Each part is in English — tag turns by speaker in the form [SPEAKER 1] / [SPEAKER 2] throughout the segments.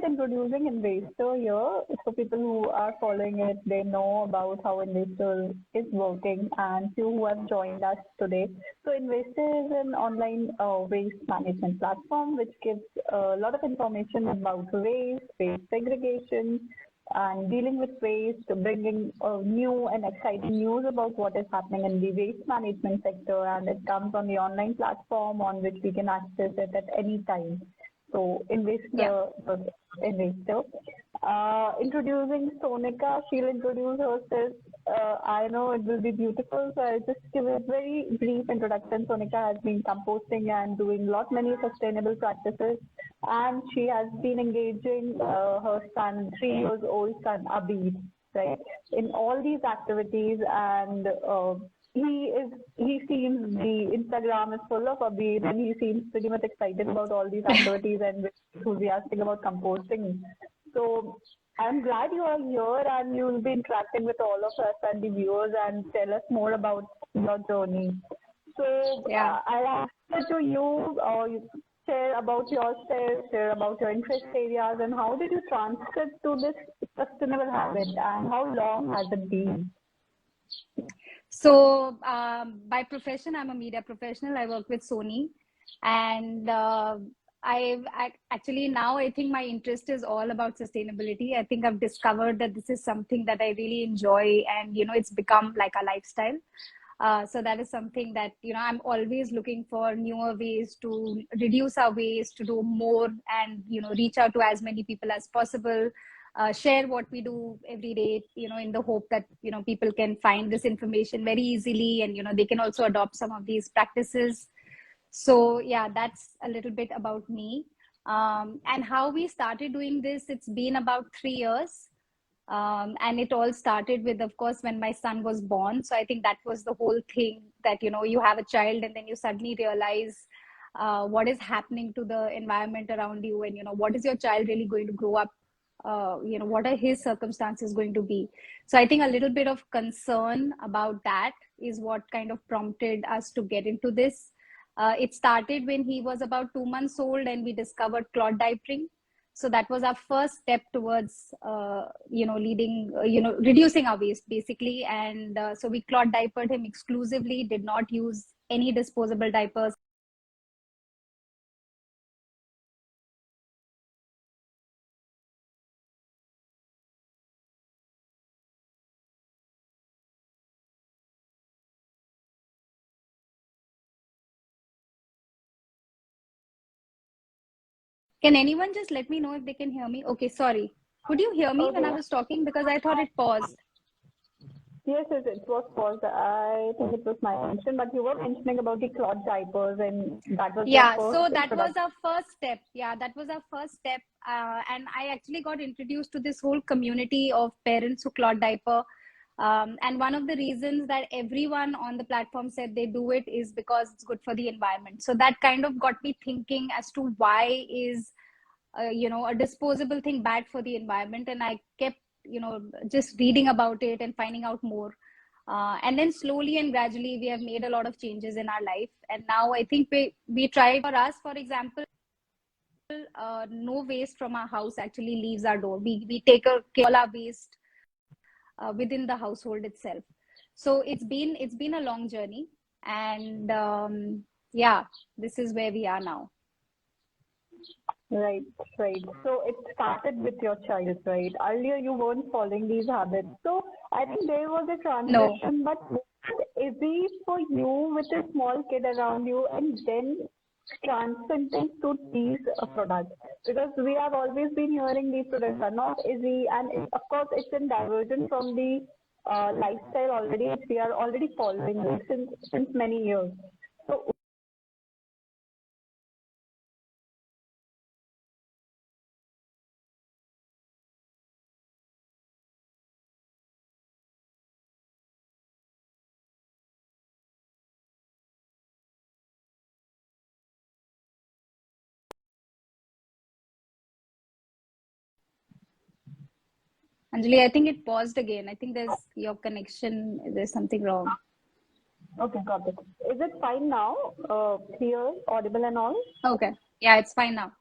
[SPEAKER 1] introducing Investor here. So people who are following it, they know about how Investor is working, and few who have joined us today. So Investor is an online waste management platform which gives a lot of information about waste segregation, and dealing with waste, bringing new and exciting news about what is happening in the waste management sector, and it comes on the online platform on which we can access it at any time. So, Investor. Introducing Sonika, she'll introduce herself. I know it will be beautiful, so I'll just give a very brief introduction. Sonika has been composting and doing many sustainable practices, and she has been engaging her son, 3 years old son, Abid, right, in all these activities, and he seems the Instagram is full of Abid, and he seems pretty much excited about all these activities and enthusiastic about composting. So I'm glad you are here and you'll be interacting with all of us and the viewers and tell us more about your journey. So I'll ask you share about yourself, share about your interest areas, and how did you transfer to this sustainable habit, and how long has it been?
[SPEAKER 2] So by profession, I'm a media professional. I work with Sony, and I think my interest is all about sustainability. I think I've discovered that this is something that I really enjoy, and it's become like a lifestyle. So that is something that I'm always looking for newer ways to reduce our waste, to do more, and reach out to as many people as possible. Share what we do every day, in the hope that people can find this information very easily, and they can also adopt some of these practices. So yeah, that's a little bit about me, and how we started doing this. It's been about 3 years, and it all started with, of course, when my son was born. So I think that was the whole thing, that you have a child and then you suddenly realize what is happening to the environment around you, and what is your child really going to grow up, what are his circumstances going to be. So I think a little bit of concern about that is what kind of prompted us to get into this. It started when he was about 2 months old, and we discovered cloth diapering. So that was our first step towards reducing our waste, basically. And so we cloth diapered him exclusively, did not use any disposable diapers. Can anyone just let me know if they can hear me? Okay, sorry. Could you hear me when I was talking? Because I thought it paused.
[SPEAKER 1] Yes, it was paused. I think it was my mention, but you were mentioning about the cloth diapers, and that was
[SPEAKER 2] so that was our first step. Yeah, that was our first step. And I actually got introduced to this whole community of parents who cloth diaper. And one of the reasons that everyone on the platform said they do it is because it's good for the environment. So that kind of got me thinking as to why is a disposable thing bad for the environment. And I kept just reading about it and finding out more, and then slowly and gradually we have made a lot of changes in our life. And now I think we try, for us, for example, no waste from our house actually leaves our door. We take care of all our waste within the household itself. So it's been a long journey, and this is where we are now.
[SPEAKER 1] Right. So it started with your child, right? Earlier you weren't following these habits. So I think there was a transition, but is it for you with a small kid around you and then transitioning to these products? Because we have always been hearing these products are not easy, and of course it's in diversion from the lifestyle already, which we are already following since many years. So
[SPEAKER 2] Anjali, I think it paused again. I think there's your connection. There's something wrong.
[SPEAKER 1] Okay, got it. Is it fine now? Clear, audible and all?
[SPEAKER 2] Okay. Yeah, it's fine now.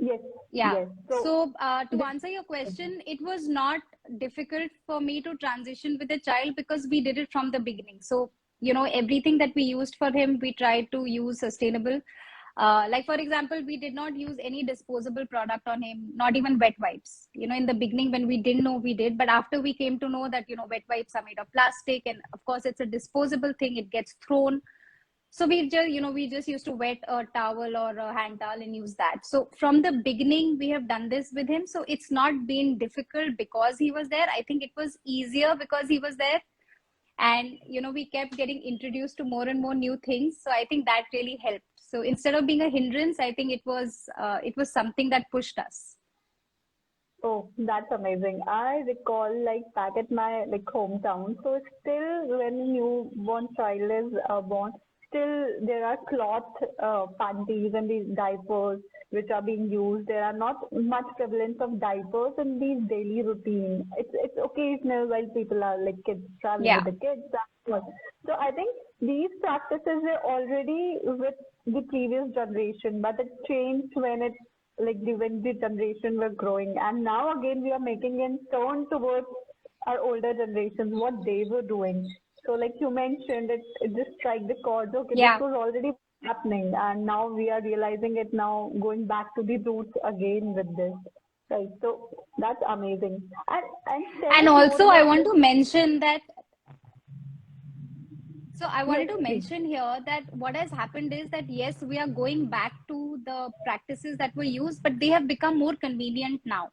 [SPEAKER 1] Yes,
[SPEAKER 2] Yeah.
[SPEAKER 1] yes. So,
[SPEAKER 2] So to
[SPEAKER 1] this,
[SPEAKER 2] answer your question, it was not difficult for me to transition with a child because we did it from the beginning. So, everything that we used for him, we tried to use sustainable. Like, for example, we did not use any disposable product on him, not even wet wipes. In the beginning, when we didn't know, we did. But after we came to know that, wet wipes are made of plastic, and of course, it's a disposable thing, it gets thrown. So we just used to wet a towel or a hand towel and use that. So from the beginning, we have done this with him. So it's not been difficult because he was there. I think it was easier because he was there. And, we kept getting introduced to more and more new things. So I think that really helped. So instead of being a hindrance, I think it was something that pushed us.
[SPEAKER 1] oh, that's amazing. I recall like back at my like hometown. So still when a newborn child is born, still there are cloth panties and these diapers which are being used. There are not much prevalence of diapers in these daily routine. It's occasional while people are like kids traveling with
[SPEAKER 2] Yeah.
[SPEAKER 1] the kids. That's what. So I think these practices were already with the previous generation, but it changed when it like when the generation were growing, and now again we are making it turn towards our older generations what they were doing. So like you mentioned, it just strike the chords. Okay, this
[SPEAKER 2] Yeah.
[SPEAKER 1] was already happening, and now we are realizing it now, going back to the roots again with this. Right. So that's amazing. And tell
[SPEAKER 2] And
[SPEAKER 1] us more
[SPEAKER 2] also, I
[SPEAKER 1] about
[SPEAKER 2] want
[SPEAKER 1] this.
[SPEAKER 2] to mention that So I
[SPEAKER 1] Yes,
[SPEAKER 2] wanted to
[SPEAKER 1] please.
[SPEAKER 2] mention here that what has happened is that yes, we are going back to the practices that were used, but they have become more convenient now,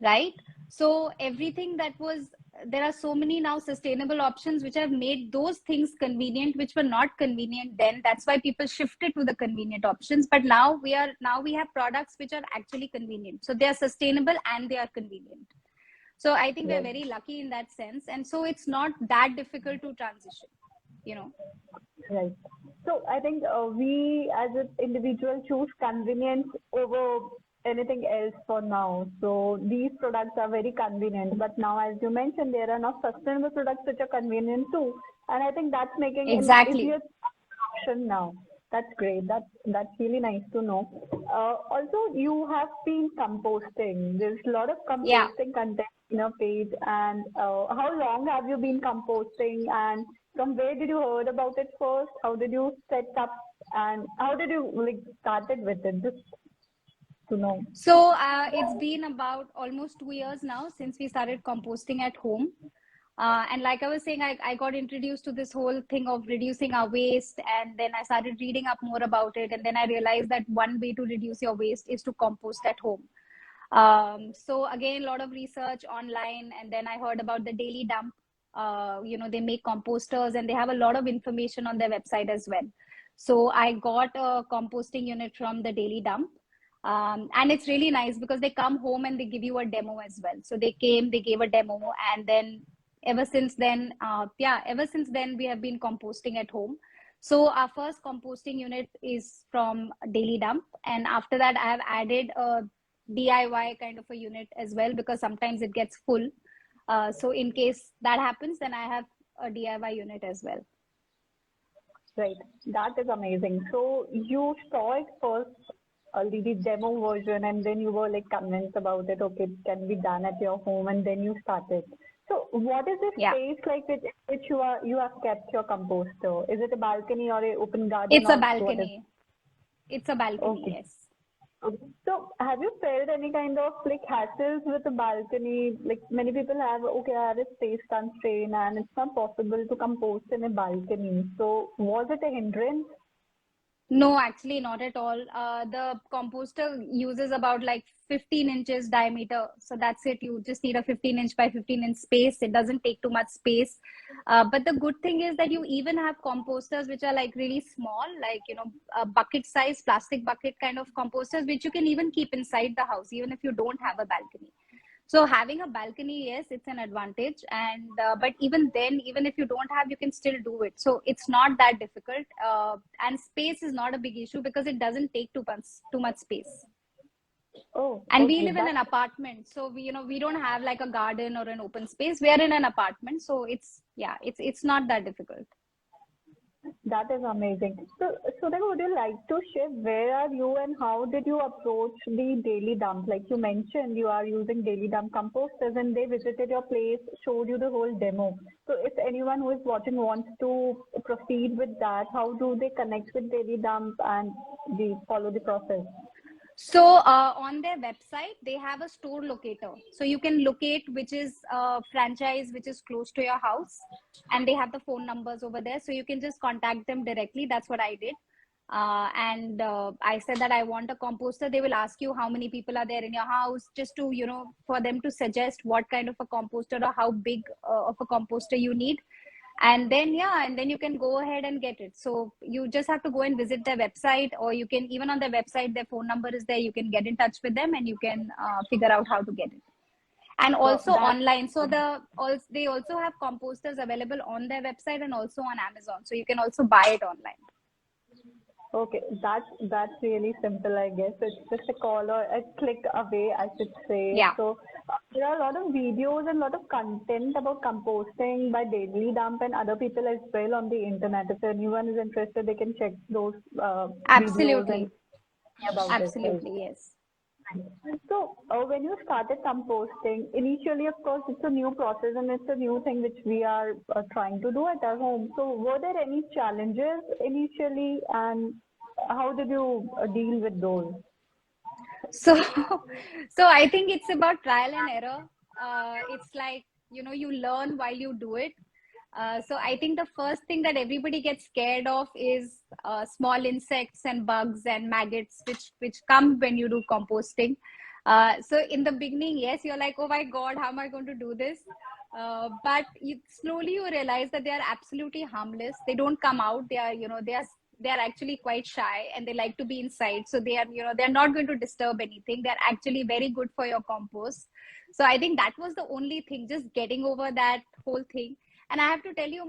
[SPEAKER 2] right? So everything that was there are so many now sustainable options which have made those things convenient, which were not convenient then. That's why people shifted to the convenient options. But now we have products which are actually convenient. So they are sustainable and they are convenient. So I think we're
[SPEAKER 1] Right.
[SPEAKER 2] very lucky in that sense. And so it's not that difficult to transition, you know.
[SPEAKER 1] Right. So I think we as an individual choose convenience over anything else for now. So these products are very convenient, but now, as you mentioned, there are now sustainable products which are convenient too, and I think that's making an
[SPEAKER 2] Exactly.
[SPEAKER 1] easier option now. That's great. That's really nice to know. Also, you have been composting. There's a lot of
[SPEAKER 2] Yeah.
[SPEAKER 1] composting content in your page. And how long have you been composting? And from where did you heard about it first? How did you set up? And how did you like started with it? Just to know.
[SPEAKER 2] So it's been about almost 2 years now since we started composting at home. And like I was saying, I got introduced to this whole thing of reducing our waste. And then I started reading up more about it. And then I realized that one way to reduce your waste is to compost at home. So again, a lot of research online. And then I heard about the Daily Dump. They make composters and they have a lot of information on their website as well. So I got a composting unit from the Daily Dump. And it's really nice because they come home and they give you a demo as well. So they came, they gave a demo, and then ever since then we have been composting at home. So our first composting unit is from Daily Dump, and after that I have added a DIY kind of a unit as well because sometimes it gets full. So in case that happens, then I have a DIY unit as well.
[SPEAKER 1] Right. That is amazing. So you saw it first, the demo version, and then you were like convinced about it. Okay, it can be done at your home, and then you started. So what is this
[SPEAKER 2] Yeah,
[SPEAKER 1] space like with which you have kept your composter? Is it a balcony or a open garden
[SPEAKER 2] it's a
[SPEAKER 1] or what is?
[SPEAKER 2] balcony. It's a balcony,
[SPEAKER 1] Okay.
[SPEAKER 2] yes.
[SPEAKER 1] Okay. So have you felt any kind of like hassles with a balcony? Like many people have, okay, I have a space constraint and it's not possible to compost in a balcony. So was it a hindrance?
[SPEAKER 2] No, actually, not at all. The composter uses about like 15 inches diameter. So that's it. You just need a 15-inch by 15-inch space. It doesn't take too much space. But the good thing is that you even have composters which are like really small, like, a bucket size, plastic bucket kind of composters, which you can even keep inside the house, even if you don't have a balcony. So having a balcony, yes, it's an advantage. And but even then, even if you don't have, you can still do it. So it's not that difficult. And space is not a big issue because it doesn't take too much space.
[SPEAKER 1] Oh,
[SPEAKER 2] And we
[SPEAKER 1] okay.
[SPEAKER 2] live in an apartment, so we don't have like a garden or an open space. We are in an apartment, so it's not that difficult.
[SPEAKER 1] That is amazing. So, Sonika, would you like to share where are you and how did you approach the daily dump? Like you mentioned, you are using daily dump composters and they visited your place, showed you the whole demo. So, if anyone who is watching wants to proceed with that, how do they connect with daily dump and follow the process?
[SPEAKER 2] So on their website, they have a store locator. So you can locate which is a franchise which is close to your house, and they have the phone numbers over there. So you can just contact them directly. That's what I did. And I said that I want a composter. They will ask you how many people are there in your house, just to, for them to suggest what kind of a composter or how big of a composter you need. And then you can go ahead and get it. So you just have to go and visit their website, or you can, even on their website, their phone number is there. You can get in touch with them and you can figure out how to get it. And
[SPEAKER 1] So
[SPEAKER 2] also
[SPEAKER 1] that
[SPEAKER 2] online. So they also have composters available on their website and also on Amazon. So you can also buy it online.
[SPEAKER 1] Okay, that's really simple, I guess. It's just a call or a click away, I should say.
[SPEAKER 2] Yeah.
[SPEAKER 1] So there are a lot of videos and a lot of content about composting by Daily Dump and other people as well on the internet. If anyone is interested, they can check those videos and
[SPEAKER 2] Absolutely.
[SPEAKER 1] see about it. Right?
[SPEAKER 2] Absolutely, yes.
[SPEAKER 1] So when you started composting, initially, of course, it's a new process and it's a new thing which we are trying to do at our home. So were there any challenges initially, and how did you deal with those?
[SPEAKER 2] So so I think it's about trial and error. It's like, you learn while you do it. So I think the first thing that everybody gets scared of is small insects and bugs and maggots, which come when you do composting. So in the beginning, yes, you're like, oh my God, how am I going to do this? But slowly you realize that they are absolutely harmless. They don't come out. They are, they are actually quite shy and they like to be inside. So they are, they're not going to disturb anything. They're actually very good for your compost. So I think that was the only thing, just getting over that whole thing. And I have to tell you,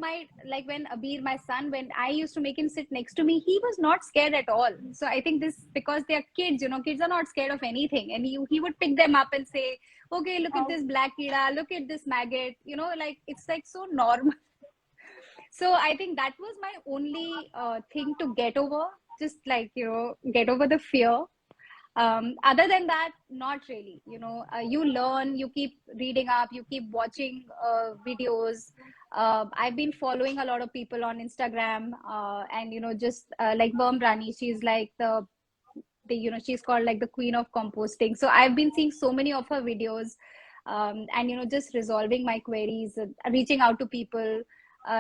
[SPEAKER 2] like when Abir, my son, when I used to make him sit next to me, he was not scared at all. So I think this, because they're kids, kids are not scared of anything. And he would pick them up and say, okay, look at this black kida, look at this maggot, like it's like so normal. So I think that was my only thing to get over, just like, get over the fear. Other than that, not really. You learn, you keep reading up, you keep watching videos. I've been following a lot of people on Instagram, and just like Verm Rani, she's like she's called like the queen of composting. So I've been seeing so many of her videos, and just resolving my queries, reaching out to people.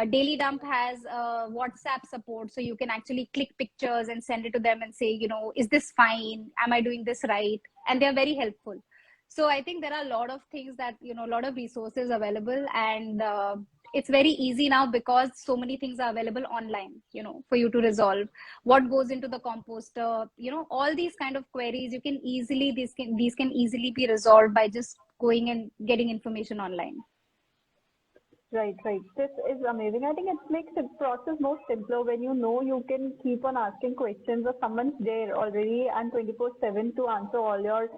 [SPEAKER 2] Daily Dump has WhatsApp support, so you can actually click pictures and send it to them and say, is this fine? Am I doing this right? And they're very helpful. So I think there are a lot of things that, a lot of resources available, and it's very easy now because so many things are available online, for you to resolve what goes into the composter, all these kind of queries. You can easily, these can easily be resolved by just going and getting information online.
[SPEAKER 1] Right, right. This is amazing. I think it makes the process more simpler when you can keep on asking questions or someone's there already and 24/7 to answer all your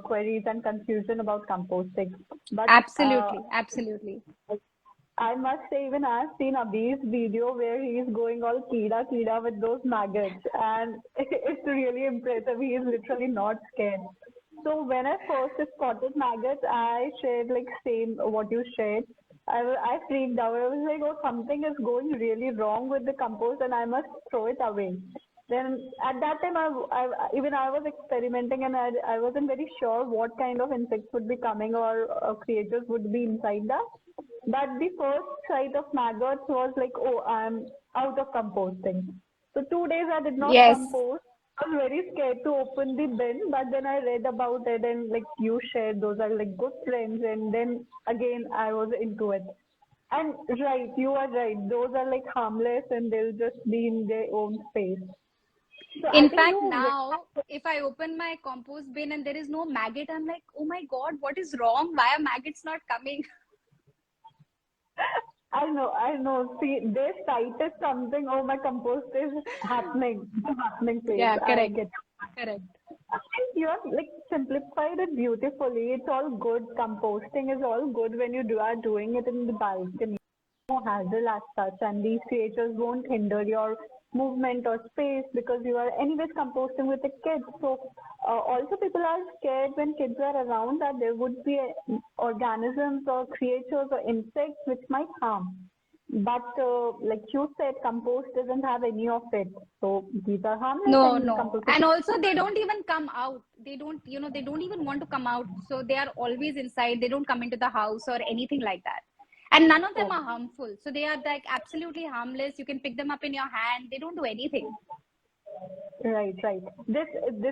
[SPEAKER 1] queries and confusion about composting. But
[SPEAKER 2] Absolutely.
[SPEAKER 1] I must say, even I've seen Abhi's video where he's going all keeda with those maggots, and it's really impressive. He is literally not scared. So when I first spotted maggots, I shared like same what you shared. I freaked out. I was like, oh, something is going really wrong with the compost and I must throw it away. Then at that time, even I was experimenting and I wasn't very sure what kind of insects would be coming or creatures would be inside that. But the first sight of maggots was like, oh, I'm out of composting. So 2 days I did not
[SPEAKER 2] Yes.
[SPEAKER 1] compost. I was very scared to open the bin, but then I read about it and like you shared, those are like good friends, and then again I was into it. And right, you are right. Those are like harmless and they'll just be in their own space. So I
[SPEAKER 2] In
[SPEAKER 1] think
[SPEAKER 2] fact,
[SPEAKER 1] you.
[SPEAKER 2] now if I open my compost bin and there is no maggot, I'm like, oh my God, what is wrong? Why are maggots not coming?
[SPEAKER 1] I know. See, they cited something. Oh, my compost is happening place.
[SPEAKER 2] Yeah,
[SPEAKER 1] I
[SPEAKER 2] correct.
[SPEAKER 1] get.
[SPEAKER 2] Correct.
[SPEAKER 1] I think you have like simplified it beautifully. It's all good. Composting is all good when you are doing it in the balcony. hassle as such, and these creatures won't hinder your movement or space because you are anyways composting with the kids. So also people are scared when kids are around that there would be organisms or creatures or insects which might harm. But like you said, compost doesn't have any of it. So these are harmless
[SPEAKER 2] No,
[SPEAKER 1] and
[SPEAKER 2] no.
[SPEAKER 1] compost.
[SPEAKER 2] And also they don't even come out. They don't, they don't even want to come out. So they are always inside. They don't come into the house or anything like that. And none of them are harmful. So they are like absolutely harmless. You can pick them up in your hand. They don't do anything.
[SPEAKER 1] Right, right. This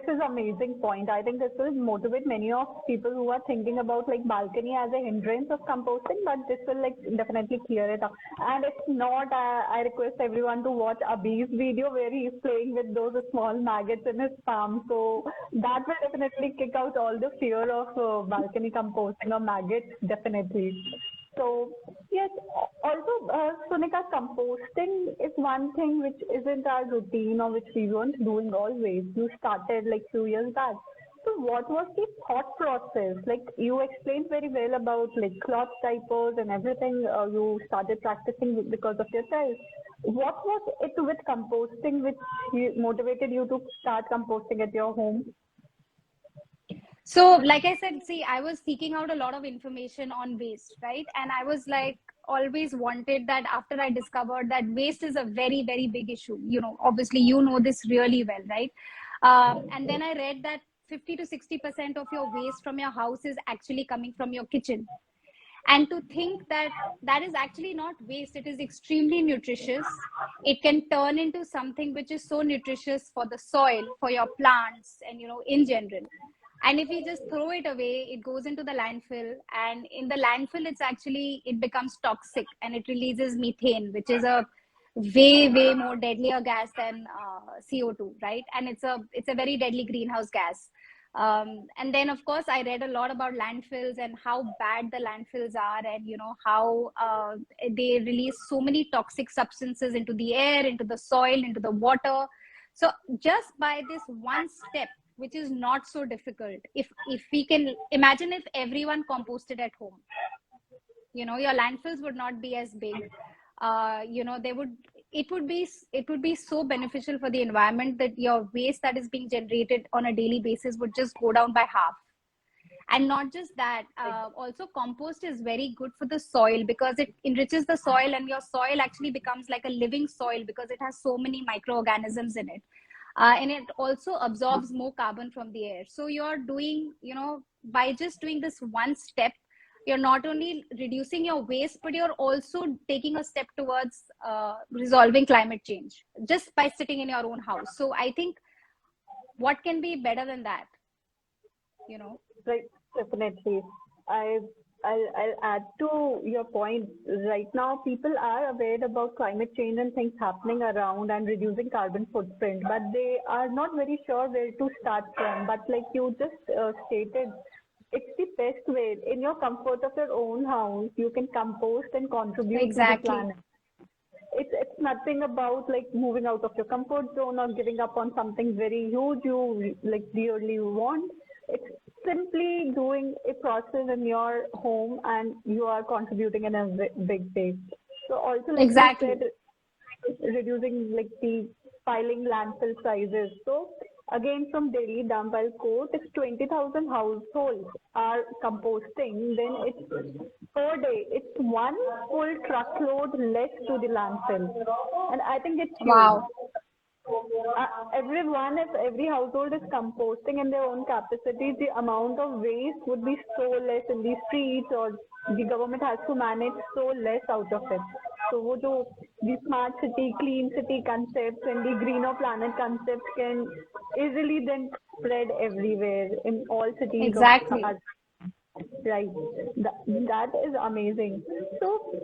[SPEAKER 1] is amazing point. I think this will motivate many of people who are thinking about like balcony as a hindrance of composting, but this will like definitely clear it up. And if not, I request everyone to watch Abhi's video where he's playing with those small maggots in his palm. So that will definitely kick out all the fear of balcony composting or maggots, definitely. So yes, also Sonika, composting is one thing which isn't our routine or which we weren't doing always. You started like few years back. So what was the thought process? Like you explained very well about like cloth diapers and everything you started practicing because of your child. What was it with composting which motivated you to start composting at your home?
[SPEAKER 2] So, like I said, see, I was seeking out a lot of information on waste, right? And I was like, always wanted that after I discovered that waste is a very, very big issue. Obviously, this really well, right? And then I read that 50 to 60% of your waste from your house is actually coming from your kitchen. And to think that that is actually not waste, it is extremely nutritious. It can turn into something which is so nutritious for the soil, for your plants, and, in general. And if we just throw it away, it goes into the landfill, and in the landfill it becomes toxic, and it releases methane, which is a way more deadlier gas than CO2, right? And it's a very deadly greenhouse gas. And then of course I read a lot about landfills and how bad the landfills are, and how they release so many toxic substances into the air, into the soil, into the water. So just by this one step, which is not so difficult, if we can imagine, if everyone composted at home, your landfills would not be as big. It would be so beneficial for the environment that your waste that is being generated on a daily basis would just go down by half. And not just that, also compost is very good for the soil because it enriches the soil, and your soil actually becomes like a living soil because it has so many microorganisms in it. And it also absorbs more carbon from the air. So you're doing, by just doing this one step, you're not only reducing your waste, but you're also taking a step towards resolving climate change just by sitting in your own house. So I think what can be better than that?
[SPEAKER 1] Right, definitely. I'll add to your point. Right now, people are aware about climate change and things happening around and reducing carbon footprint, but they are not very sure where to start from. But like you just stated, it's the best way. In your comfort of your own house, you can compost and contribute to the planet. It's nothing about like moving out of your comfort zone or giving up on something very huge you like dearly want. It's simply doing a process in your home and you are contributing in a big way. So also like
[SPEAKER 2] exactly.
[SPEAKER 1] you said, reducing like the piling landfill sizes. So again, from Delhi dump, I'll quote, if 20,000 households are composting, then it's per day, it's one full truckload less to the landfill. And I think it's huge.
[SPEAKER 2] Wow.
[SPEAKER 1] If every household is composting in their own capacity, the amount of waste would be so less in the streets, or the government has to manage so less out of it. So the smart city, clean city concepts and the greener planet concepts can easily then spread everywhere in all cities.
[SPEAKER 2] Exactly.
[SPEAKER 1] Right. That is amazing. So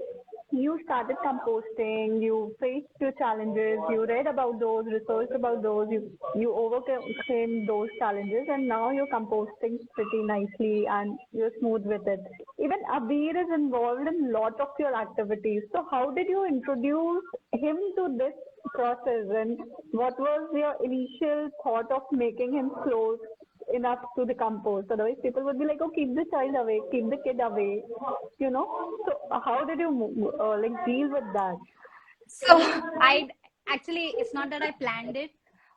[SPEAKER 1] you started composting, you faced your challenges, you read about those, researched about those, you overcame those challenges, and now you're composting pretty nicely and you're smooth with it. Even Abir is involved in a lot of your activities. So how did you introduce him to this process, and what was your initial thought of making him close enough to the compost. Otherwise, people would be like, oh, keep the child away, keep the kid away, you know. So how did you like deal with that?
[SPEAKER 2] So I actually, it's not that I planned it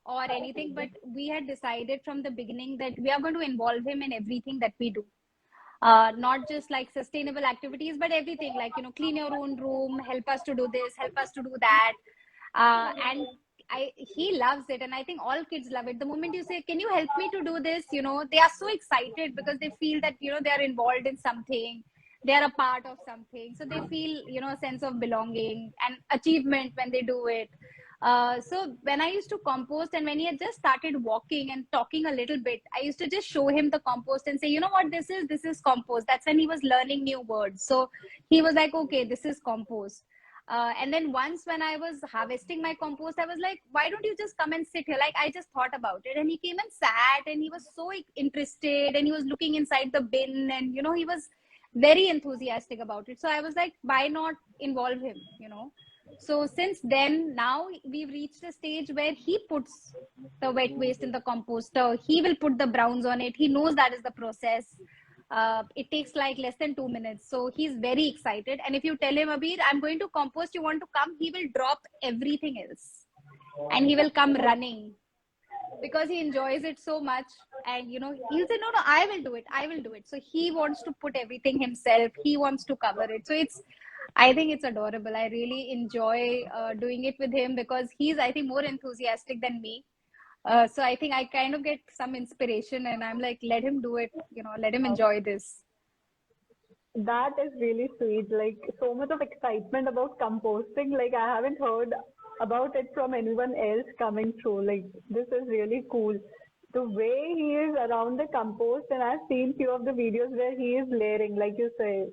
[SPEAKER 2] or anything, but we had decided from the beginning that we are going to involve him in everything that we do. Not just like sustainable activities, but everything like, clean your own room, help us to do this, help us to do that. And he loves it. And I think all kids love it. The moment you say, can you help me to do this? They are so excited because they feel that, they are involved in something. They are a part of something. So they feel, a sense of belonging and achievement when they do it. So when I used to compost and when he had just started walking and talking a little bit, I used to just show him the compost and say, you know what, this is compost. That's when he was learning new words. So he was like, okay, this is compost. And then once when I was harvesting my compost, I was like, why don't you just come and sit here? Like, I just thought about it. And he came and sat and he was so interested and he was looking inside the bin and, he was very enthusiastic about it. So I was like, why not involve him, So since then, now we've reached a stage where he puts the wet waste in the composter. He will put the browns on it. He knows that is the process. It takes like less than 2 minutes. So he's very excited. And if you tell him, Abir, I'm going to compost, you want to come? He will drop everything else. And he will come running because he enjoys it so much. And, he'll say, no, I will do it. So he wants to put everything himself. He wants to cover it. So I think it's adorable. I really enjoy doing it with him because he's, I think, more enthusiastic than me. So I think I kind of get some inspiration and I'm like, let him do it, let him enjoy this.
[SPEAKER 1] That is really sweet. Like, so much of excitement about composting. Like, I haven't heard about it from anyone else coming through. Like, this is really cool. The way he is around the compost, and I've seen few of the videos where he is layering, like you say,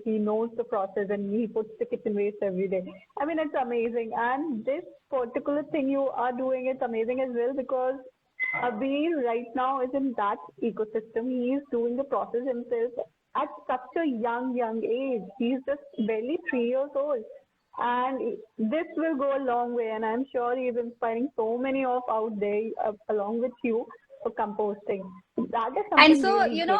[SPEAKER 1] he knows the process and he puts the kitchen waste every day. I mean, it's amazing. And this particular thing you are doing, it's amazing as well because Abir right now is in that ecosystem. He is doing the process himself at such a young age. He's just barely 3 years old. And this will go a long way, and I'm sure he's inspiring so many of out there along with you for composting. That is something.
[SPEAKER 2] And so,
[SPEAKER 1] really great.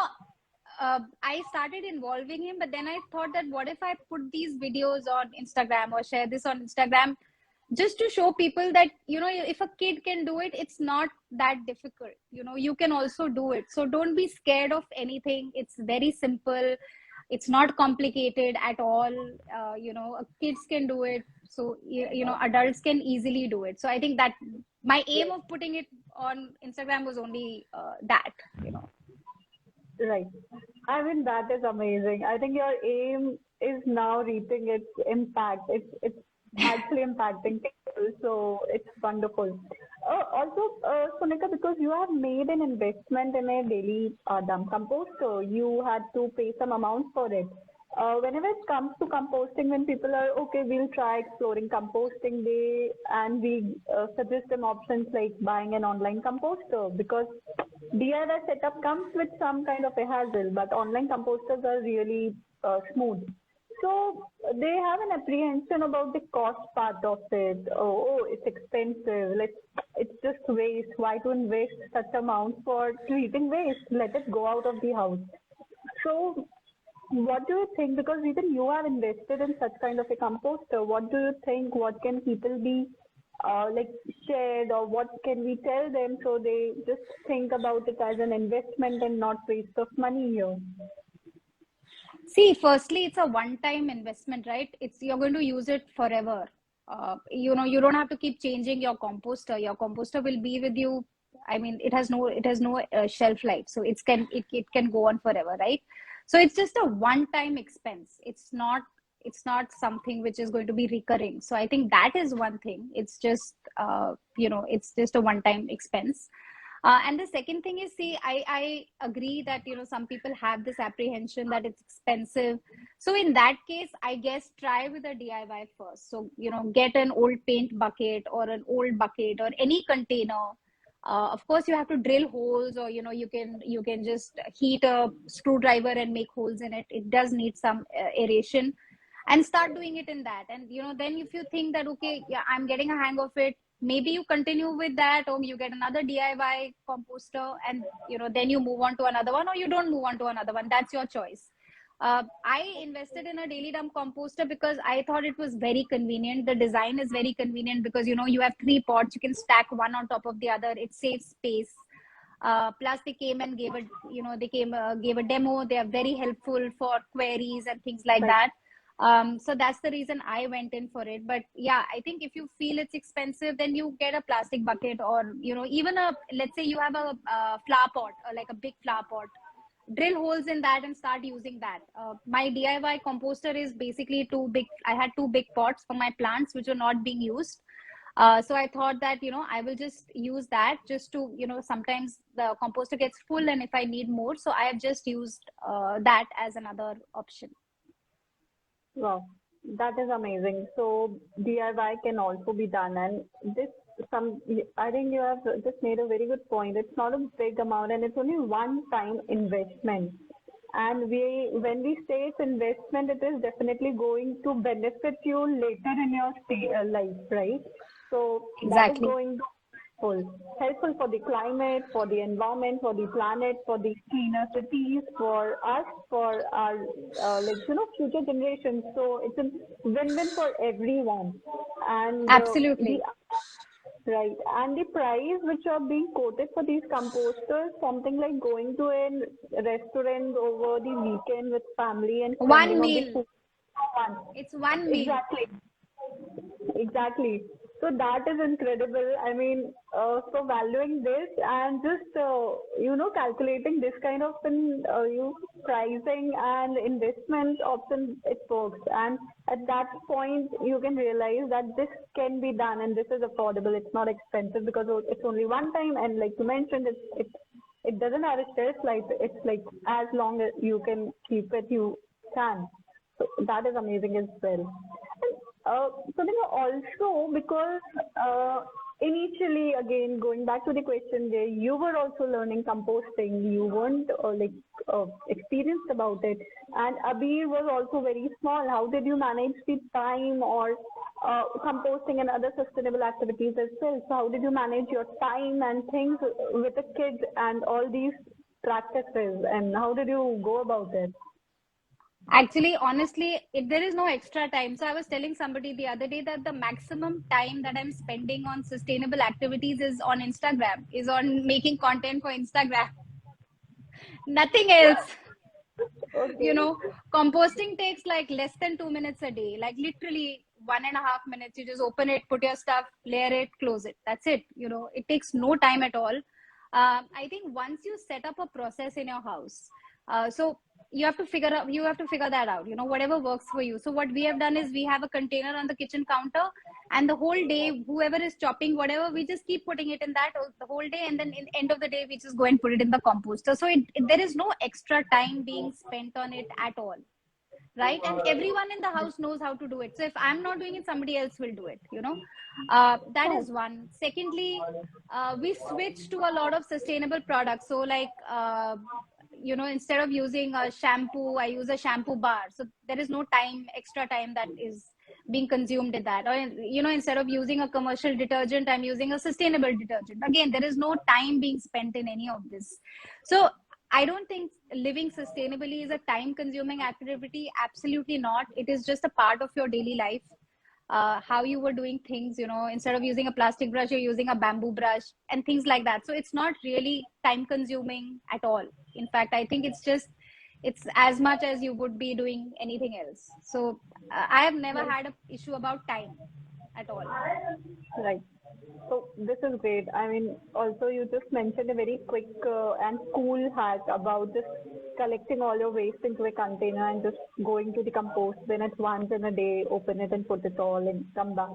[SPEAKER 2] I started involving him, but then I thought that what if I put these videos on Instagram or share this on Instagram just to show people that, if a kid can do it, it's not that difficult. You can also do it. So don't be scared of anything. It's very simple. It's not complicated at all. Kids can do it. So, adults can easily do it. So I think that my aim of putting it on Instagram was only that.
[SPEAKER 1] Right. I mean, that is amazing. I think your aim is now reaping its impact. It's actually impacting people. So it's wonderful. Also, Sonika, because you have made an investment in a daily dump composter, you had to pay some amount for it. Whenever it comes to composting, when people are okay, we'll try exploring composting day, and we suggest them options like buying an online composter because DIY setup comes with some kind of a hassle, but online composters are really smooth. So they have an apprehension about the cost part of it. Oh, it's expensive. It's just waste. Why to invest such amount for treating waste? Let it go out of the house. So what do you think? Because even you have invested in such kind of a composter. What do you think? What can people be like shared, or what can we tell them so they just think about it as an investment and not waste of money here?
[SPEAKER 2] See, firstly, it's a one-time investment, right? You're going to use it forever. You don't have to keep changing your composter. Your composter will be with you. I mean, it has no shelf life, so it can go on forever, right? So it's just a one-time expense. It's not something which is going to be recurring. So I think that is one thing. It's just it's just a one-time expense. And the second thing is, see, I agree that, some people have this apprehension that it's expensive. So in that case, I guess try with a DIY first. So, get an old paint bucket or an old bucket or any container. Of course, you have to drill holes, or, you can just heat a screwdriver and make holes in it. It does need some aeration, and start doing it in that. And, then if you think that, okay, yeah, I'm getting a hang of it, maybe you continue with that, or you get another DIY composter, and then you move on to another one, or you don't move on to another one. That's your choice. I invested in a daily dump composter because I thought it was very convenient. The design is very convenient because you have 3 pots, you can stack one on top of the other. It saves space. Plus they came and gave gave a demo. They are very helpful for queries and things like
[SPEAKER 1] Right.
[SPEAKER 2] that. So that's the reason I went in for it. But yeah, I think if you feel it's expensive, then you get a plastic bucket, or even let's say you have a flower pot, or like a big flower pot, drill holes in that and start using that. My DIY composter is basically too big. I had 2 big pots for my plants which were not being used. So I thought that, I will just use that just to, sometimes the composter gets full and if I need more. So I have just used that as another option.
[SPEAKER 1] Wow, that is amazing. So DIY can also be done, and I think you have just made a very good point. It's not a big amount, and it's only one-time investment. And when we say it's investment, it is definitely going to benefit you later in your life, right? So that is
[SPEAKER 2] Exactly.
[SPEAKER 1] going to helpful for the climate, for the environment, for the planet, for the cleaner cities, for us, for our future generations. So it's a win-win for everyone. And the
[SPEAKER 2] Absolutely.
[SPEAKER 1] right, and the price which are being quoted for these composters, something like going to a restaurant over the weekend with family and
[SPEAKER 2] One
[SPEAKER 1] spending on the
[SPEAKER 2] meal.
[SPEAKER 1] food. One.
[SPEAKER 2] It's one meal.
[SPEAKER 1] Exactly. Exactly. So that is incredible. I mean, so valuing this and just calculating this kind of pricing and investment option, it works. And at that point, you can realize that this can be done and this is affordable. It's not expensive because it's only one time. And like you mentioned, it doesn't have a shelf life. It's like as long as you can keep it, you can. So that is amazing as well. So then also because initially, again, going back to the question there, you were also learning composting. You weren't experienced about it. And Abhi was also very small. How did you manage the time or composting and other sustainable activities as well? So how did you manage your time and things with the kids and all these practices? And how did you go about it?
[SPEAKER 2] Actually, honestly, there is no extra time. So I was telling somebody the other day that the maximum time that I'm spending on sustainable activities is on Instagram, is on making content for Instagram. Nothing else. You
[SPEAKER 1] Okay.
[SPEAKER 2] know, composting takes like less than 2 minutes a day, like literally 1.5 minutes. You just open it, put your stuff, layer it, close it. That's it. It takes no time at all. I think once you set up a process in your house, so you have to figure that out, whatever works for you. So what we have done is we have a container on the kitchen counter, and the whole day, whoever is chopping whatever, we just keep putting it in that the whole day, and then in end of the day we just go and put it in the composter. So there is no extra time being spent on it at all, right? And everyone in the house knows how to do it. So if I'm not doing it, somebody else will do it. That
[SPEAKER 1] Oh,
[SPEAKER 2] is one. Secondly, we switched to a lot of sustainable products. So like instead of using a shampoo, I use a shampoo bar. So there is no extra time that is being consumed in that. Or instead of using a commercial detergent, I'm using a sustainable detergent. Again, there is no time being spent in any of this. So I don't think living sustainably is a time consuming activity. Absolutely not. It is just a part of your daily life. How you were doing things, instead of using a plastic brush, you're using a bamboo brush and things like that. So it's not really time consuming at all. In fact, I think it's as much as you would be doing anything else. So I have never
[SPEAKER 1] right.
[SPEAKER 2] had an issue about time at all.
[SPEAKER 1] Right. So this is great. I mean, also you just mentioned a very quick and cool hack about just collecting all your waste into a container and just going to the compost bin at once in a day, open it and put it all and come back.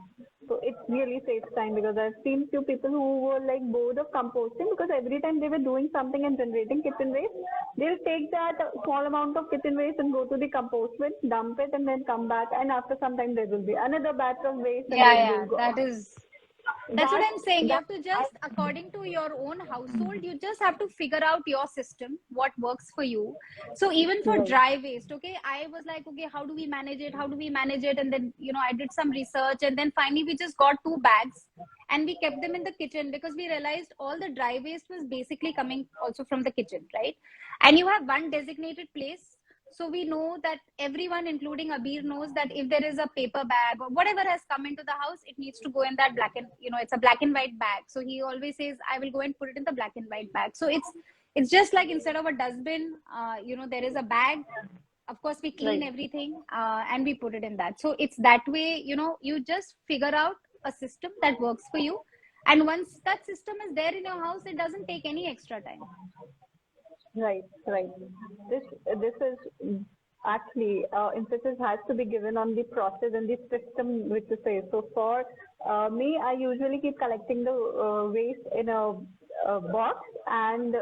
[SPEAKER 1] So it really saves time because I've seen few people who were like bored of composting because every time they were doing something and generating kitchen waste, they'll take that small amount of kitchen waste and go to the compost bin, dump it and then come back, and after some time there will be another batch of waste and
[SPEAKER 2] Yeah,
[SPEAKER 1] they
[SPEAKER 2] yeah,
[SPEAKER 1] will go.
[SPEAKER 2] that is That's what
[SPEAKER 1] That
[SPEAKER 2] I'm saying. You
[SPEAKER 1] that
[SPEAKER 2] have to just, according to your own household, you just have to figure out your system, what works for you. So even for
[SPEAKER 1] right,
[SPEAKER 2] dry waste, okay, I was like, okay, how do we manage it? How do we manage it? And then, I did some research, and then finally we just got 2 bags and we kept them in the kitchen, because we realized all the dry waste was basically coming also from the kitchen, right? And you have one designated place. So we know that everyone, including Abir, knows that if there is a paper bag or whatever has come into the house, it needs to go in that black and, it's a black and white bag. So he always says, I will go and put it in the black and white bag. So it's just like, instead of a dustbin, there is a bag. Of course, we clean
[SPEAKER 1] right.
[SPEAKER 2] everything and we put it in that. So it's that way, you just figure out a system that works for you. And once that system is there in your house, it doesn't take any extra time.
[SPEAKER 1] Right, right. This is actually emphasis has to be given on the process and the system which is there. So for me, I usually keep collecting the waste in a box, and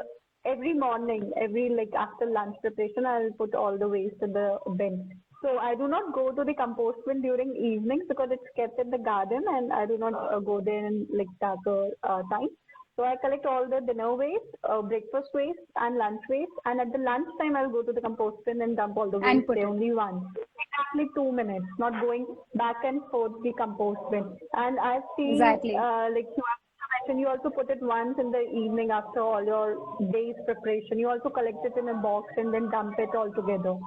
[SPEAKER 1] every morning, every like after lunch preparation, I'll put all the waste in the bin. So I do not go to the compost bin during evenings because it's kept in the garden, and I do not go there in like darker time. So I collect all the dinner waste, breakfast waste, and lunch waste. And at the lunch time, I'll go to the compost bin and dump all the
[SPEAKER 2] And
[SPEAKER 1] waste
[SPEAKER 2] put
[SPEAKER 1] there
[SPEAKER 2] it.
[SPEAKER 1] only once. Exactly 2 minutes, not going back and forth the compost bin. And I've seen
[SPEAKER 2] Exactly.
[SPEAKER 1] like you mentioned, you also put it once in the evening after all your day's preparation. You also collect it in a box and then dump it all together.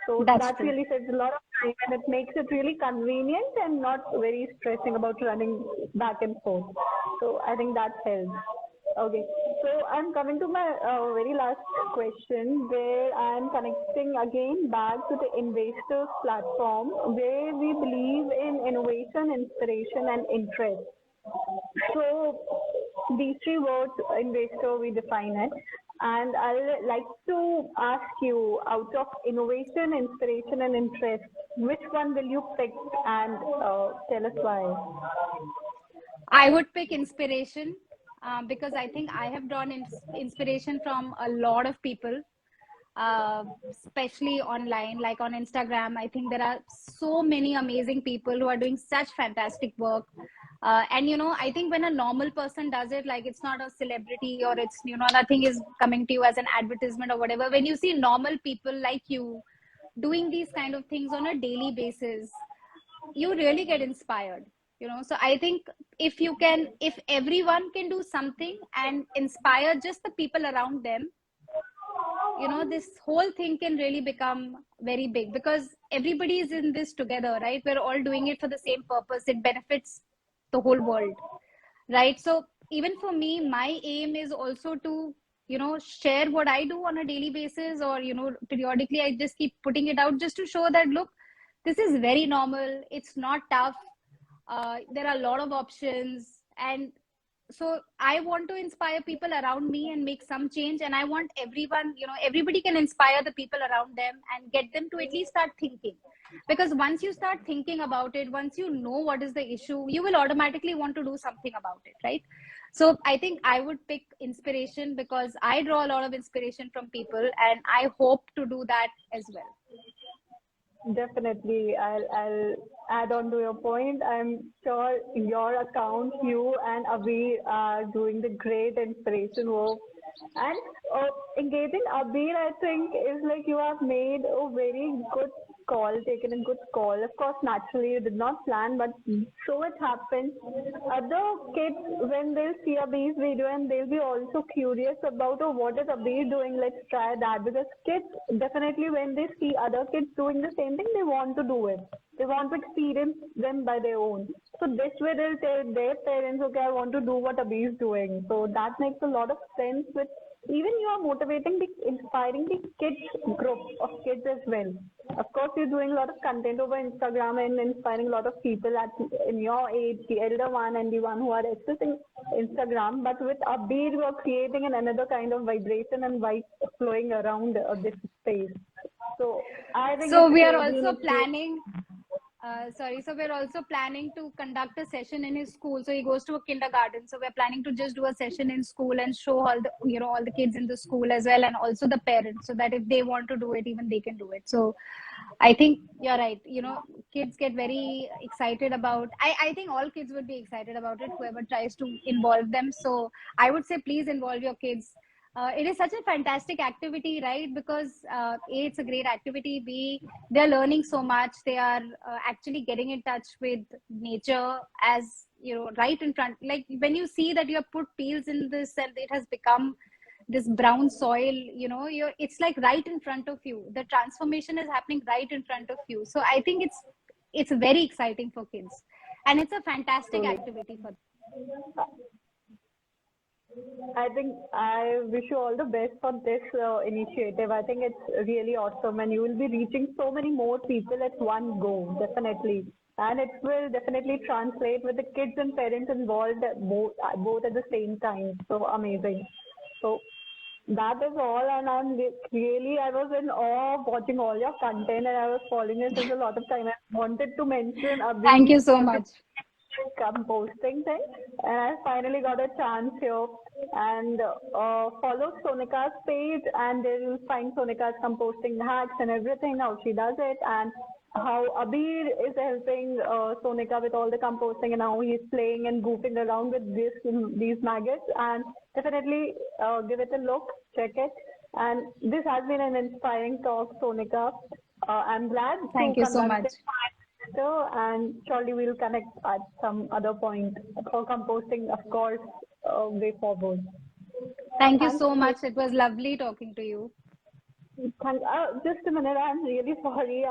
[SPEAKER 1] So
[SPEAKER 2] That's
[SPEAKER 1] that
[SPEAKER 2] true.
[SPEAKER 1] really saves a lot of time, and it makes it really convenient and not very stressing about running back and forth. So I think that helps. Okay, so I'm coming to my very last question, where I'm connecting again back to the investors platform, where we believe in innovation, inspiration, and interest. So these three words, investor, we define it. And I'd like to ask you, out of innovation, inspiration, and interest, which one will you pick, and tell us why?
[SPEAKER 2] I would pick inspiration, because I think I have drawn inspiration from a lot of people, especially online, like on Instagram. I think there are so many amazing people who are doing such fantastic work. And I think when a normal person does it, like, it's not a celebrity, or it's, nothing is coming to you as an advertisement or whatever. When you see normal people like you doing these kind of things on a daily basis, you really get inspired. So I think if everyone can do something and inspire just the people around them, this whole thing can really become very big, because everybody is in this together, right? We're all doing it for the same purpose. It benefits the whole world, right? So even for me, my aim is also to share what I do on a daily basis, or periodically I just keep putting it out, just to show that, look, this is very normal, it's not tough. There are a lot of options. And so I want to inspire people around me and make some change. And I want everyone, everybody can inspire the people around them and get them to at least start thinking. Because once you start thinking about it, once you know what is the issue, you will automatically want to do something about it, right? So I think I would pick inspiration, because I draw a lot of inspiration from people, and I hope to do that as well.
[SPEAKER 1] Definitely, I'll add on to your point. I'm sure your account, you and Abir are doing the great inspiration work. And engaging Abir, I think, is like you have made a very good call, taken a good call. Of course, naturally, you did not plan, but so it happened. Other kids, when they'll see Abir's video, and they'll be also curious about, oh, what is Abir doing? Let's try that. Because kids, definitely, when they see other kids doing the same thing, they want to do it. They want to experience them by their own. So this way they'll tell their parents, okay, I want to do what Abhi is doing. So that makes a lot of sense. With even you are motivating inspiring the kids group of kids as well. Of course, you're doing a lot of content over Instagram and inspiring a lot of people in your age, the elder one and the one who are accessing Instagram. But with Abhi, you are creating another kind of vibration and vibe flowing around this space. So I think
[SPEAKER 2] So
[SPEAKER 1] it's
[SPEAKER 2] we are
[SPEAKER 1] great. You
[SPEAKER 2] also
[SPEAKER 1] need to.
[SPEAKER 2] planning sorry. So we're also planning to conduct a session in his school. So he goes to a kindergarten. So we're planning to just do a session in school and show all the, all the kids in the school as well, and also the parents, so that if they want to do it, even they can do it. So I think you're right. Kids get very excited about. I think all kids would be excited about it. Whoever tries to involve them. So I would say, please involve your kids. It is such a fantastic activity, right? Because A, it's a great activity. B, they're learning so much. They are actually getting in touch with nature, as right in front. Like when you see that you have put peels in this and it has become this brown soil, it's like right in front of you. The transformation is happening right in front of you. So I think it's very exciting for kids, and it's a fantastic activity for them.
[SPEAKER 1] I think I wish you all the best for this initiative. I think it's really awesome, and you will be reaching so many more people at one go, definitely. And it will definitely translate with the kids and parents involved both at the same time. So amazing. So that is all, and I was in awe of watching all your content, and I was following it since a lot of time. I wanted to mention a
[SPEAKER 2] Thank you
[SPEAKER 1] brief
[SPEAKER 2] so much.
[SPEAKER 1] composting thing, and I finally got a chance here. And follow Sonika's page, and there you'll find Sonika's composting hacks and everything, how she does it, and how Abir is helping Sonika with all the composting, and how he's playing and goofing around with these maggots. And definitely give it a look, check it. And this has been an inspiring talk, Sonika. I'm glad to
[SPEAKER 2] Thank you so
[SPEAKER 1] conduct
[SPEAKER 2] much.
[SPEAKER 1] this and surely we'll connect at some other point for composting, of course, way forward.
[SPEAKER 2] Thank you
[SPEAKER 1] Thank
[SPEAKER 2] so
[SPEAKER 1] you.
[SPEAKER 2] much. It was lovely talking to you.
[SPEAKER 1] Just a minute, I'm really sorry.